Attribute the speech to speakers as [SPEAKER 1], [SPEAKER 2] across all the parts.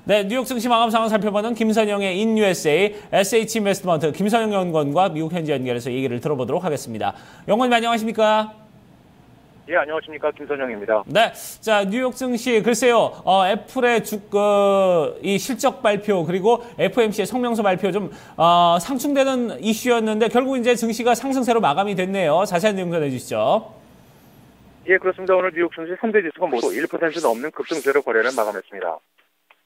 [SPEAKER 1] 네, 뉴욕 증시 마감 상황 살펴보는 김선영의 인 USA SH 인베스트먼트 김선영 연구원과 미국 현지 연결해서 얘기를 들어보도록 하겠습니다. 연구원님 안녕하십니까?
[SPEAKER 2] 예, 안녕하십니까. 김선영입니다.
[SPEAKER 1] 네, 자 뉴욕 증시 글쎄요, 애플의 이 실적 발표 그리고 FOMC의 성명서 발표 좀 상충되는 이슈였는데 결국 이제 증시가 상승세로 마감이 됐네요. 자세한 내용 전해주시죠.
[SPEAKER 2] 예, 그렇습니다. 오늘 뉴욕 증시 3대 지수가 모두 1% 넘는 급등세로 거래를 마감했습니다.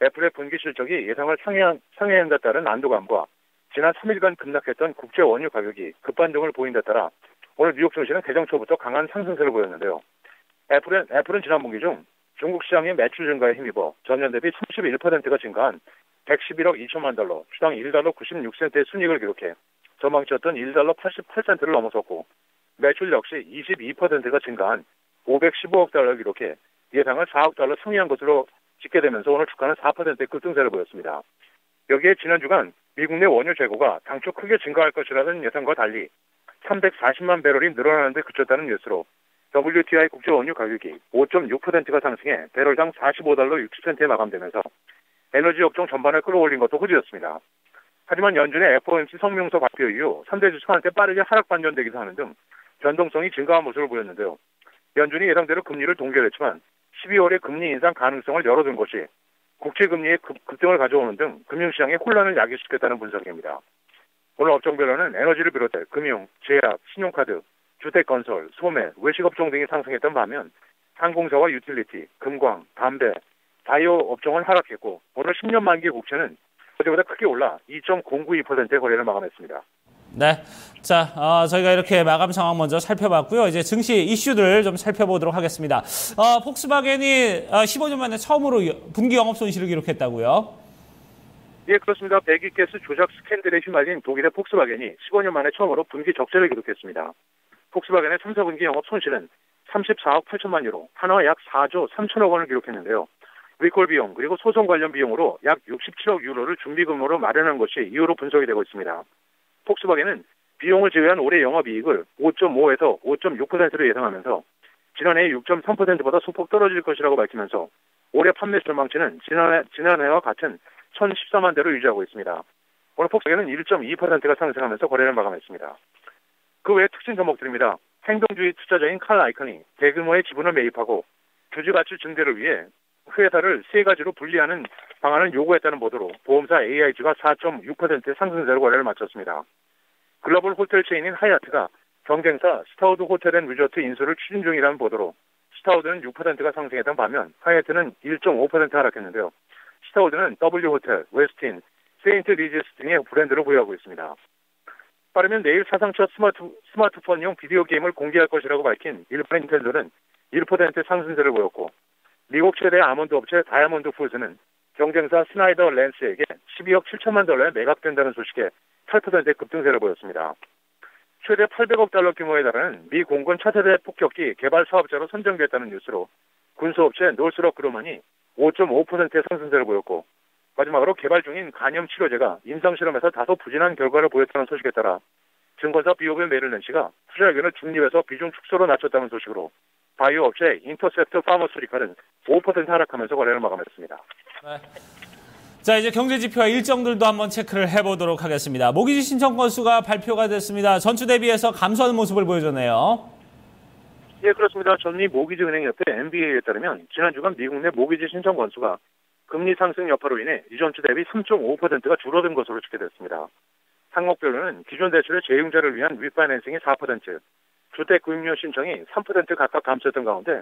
[SPEAKER 2] 애플의 분기 실적이 예상을 상회한 데 따른 안도감과 지난 3일간 급락했던 국제 원유 가격이 급반등을 보인 데 따라 오늘 뉴욕 증시는 개장 초부터 강한 상승세를 보였는데요. 애플은 지난 분기 중 중국 시장의 매출 증가에 힘입어 전년 대비 31%가 증가한 111억 2천만 달러, 주당 1달러 96센트의 순이익을 기록해 전망치였던 1달러 88센트를 넘어섰고 매출 역시 22%가 증가한 515억 달러를 기록해 예상을 4억 달러 상회한 것으로 찍게 되면서 오늘 주가는 4%의 급등세를 보였습니다. 여기에 지난 주간 미국 내 원유 재고가 당초 크게 증가할 것이라는 예상과 달리 340만 배럴이 늘어나는 데 그쳤다는 뉴스로 WTI 국제 원유 가격이 5.6%가 상승해 배럴당 45달러 60센트에 마감되면서 에너지 업종 전반을 끌어올린 것도 호재였습니다. 하지만 연준의 FOMC 성명서 발표 이후 3대 지수가 한때 빠르게 하락 반전되기도 하는 등 변동성이 증가한 모습을 보였는데요. 연준이 예상대로 금리를 동결했지만 12월에 금리 인상 가능성을 열어둔 것이 국채금리의 급등을 가져오는 등 금융시장의 혼란을 야기시켰다는 분석입니다. 오늘 업종별로는 에너지를 비롯해 금융, 제약, 신용카드, 주택건설, 소매, 외식업종 등이 상승했던 반면 항공사와 유틸리티, 금광, 담배, 바이오 업종은 하락했고 오늘 10년 만기 국채는 어제보다 크게 올라 2.092%의 거래를 마감했습니다.
[SPEAKER 1] 네, 자 저희가 이렇게 마감 상황 먼저 살펴봤고요. 이제 증시 이슈들 좀 살펴보도록 하겠습니다. 폭스바겐이 15년 만에 처음으로 분기 영업 손실을 기록했다고요?
[SPEAKER 2] 예, 그렇습니다. 배기가스 조작 스캔들에 휘말린 독일의 폭스바겐이 15년 만에 처음으로 분기 적자를 기록했습니다. 폭스바겐의 3, 4분기 영업 손실은 34억 8천만 유로, 한화 약 4조 3천억 원을 기록했는데요. 리콜 비용 그리고 소송 관련 비용으로 약 67억 유로를 준비금으로 마련한 것이 이유로 분석이 되고 있습니다. 폭스바겐은 비용을 제외한 올해 영업이익을 5.5에서 5.6%로 예상하면서 지난해 6.3%보다 소폭 떨어질 것이라고 밝히면서 올해 판매 전망치는 지난해와 같은 1,014만 대로 유지하고 있습니다. 오늘 폭스바겐은 1.2%가 상승하면서 거래를 마감했습니다. 그 외 특징 종목들입니다. 행동주의 투자자인 칼 아이컨이 대규모의 지분을 매입하고 주주가치 증대를 위해 회사를 세 가지로 분리하는 방안을 요구했다는 보도로 보험사 AIG가 4.6%의 상승세로 거래를 마쳤습니다. 글로벌 호텔 체인인 하얏트가 경쟁사 스타우드 호텔 앤 리조트 인수를 추진 중이라는 보도로 스타우드는 6%가 상승했던 반면 하얏트는 1.5% 하락했는데요. 스타우드는 W호텔, 웨스틴, 세인트 리지스 등의 브랜드를 보유하고 있습니다. 빠르면 내일 사상 첫 스마트폰용 비디오 게임을 공개할 것이라고 밝힌 일본의 닌텐도는 1%의 상승세를 보였고 미국 최대 아몬드 업체 다이아몬드 푸드는 경쟁사 스나이더 랜스에게 12억 7천만 달러에 매각된다는 소식에 8%의 급등세를 보였습니다. 최대 800억 달러 규모에 달하는 미 공군 차세대 폭격기 개발 사업자로 선정됐다는 뉴스로 군수업체 노스록 그루먼이 5.5%의 상승세를 보였고 마지막으로 개발 중인 간염 치료제가 임상실험에서 다소 부진한 결과를 보였다는 소식에 따라 증권사 비오벤 메릴랜치가 투자 의견을 중립에서 비중 축소로 낮췄다는 소식으로 바이오 업체 인터셉트 파머스리칼은 5% 하락하면서 거래를 마감했습니다.
[SPEAKER 1] 네. 자, 이제 경제 지표와 일정들도 한번 체크를 해보도록 하겠습니다. 모기지 신청 건수가 발표가 됐습니다. 전주 대비해서 감소하는 모습을 보여줬네요.
[SPEAKER 2] 예, 그렇습니다. 전미 모기지은행협회 MBA에 따르면 지난 주간 미국 내 모기지 신청 건수가 금리 상승 여파로 인해 이전 주 대비 3.5%가 줄어든 것으로 집계됐습니다. 항목별로는 기존 대출의 재융자를 위한 리파이낸싱이 4%, 주택 구입료 신청이 3% 각각 감소했던 가운데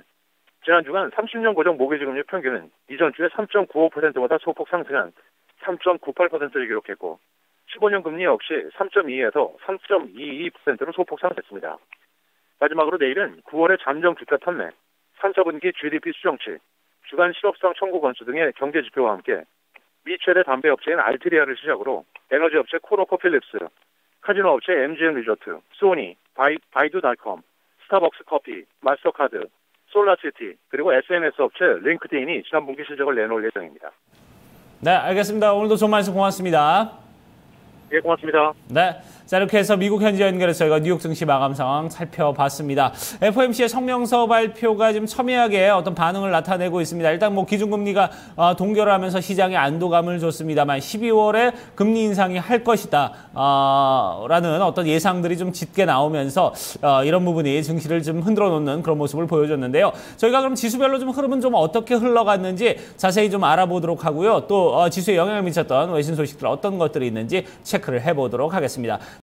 [SPEAKER 2] 지난 주간 30년 고정 모기지 금리 평균은 이전 주에 3.95%보다 소폭 상승한 3.98%를 기록했고 15년 금리 역시 3.2에서 3.22%로 소폭 상승했습니다. 마지막으로 내일은 9월의 잠정 주택 판매, 3, 4분기 GDP 수정치, 주간 실업수당 청구 건수 등의 경제 지표와 함께 미 최대 담배 업체인 알트리아를 시작으로 에너지 업체 코노코필립스, 카지노 업체 MGM 리조트, 소니, 바이두닷컴, 스타벅스 커피, 마스터카드, 솔라시티, 그리고 SNS 업체 링크드인이 지난 분기 실적을 내놓을 예정입니다.
[SPEAKER 1] 네, 알겠습니다. 오늘도 좋은 말씀 고맙습니다.
[SPEAKER 2] 예, 고맙습니다.
[SPEAKER 1] 네. 자, 이렇게 해서 미국 현지 연결해서 저희가 뉴욕 증시 마감 상황 살펴봤습니다. FOMC의 성명서 발표가 지금 첨예하게 어떤 반응을 나타내고 있습니다. 일단 뭐 기준금리가 동결을 하면서 시장에 안도감을 줬습니다만 12월에 금리 인상이 할 것이다 라는 어떤 예상들이 좀 짙게 나오면서 이런 부분이 증시를 좀 흔들어 놓는 그런 모습을 보여줬는데요. 저희가 그럼 지수별로 좀 흐름은 좀 어떻게 흘러갔는지 자세히 좀 알아보도록 하고요. 또 지수에 영향을 미쳤던 외신 소식들 어떤 것들이 있는지 체크를 해보도록 하겠습니다.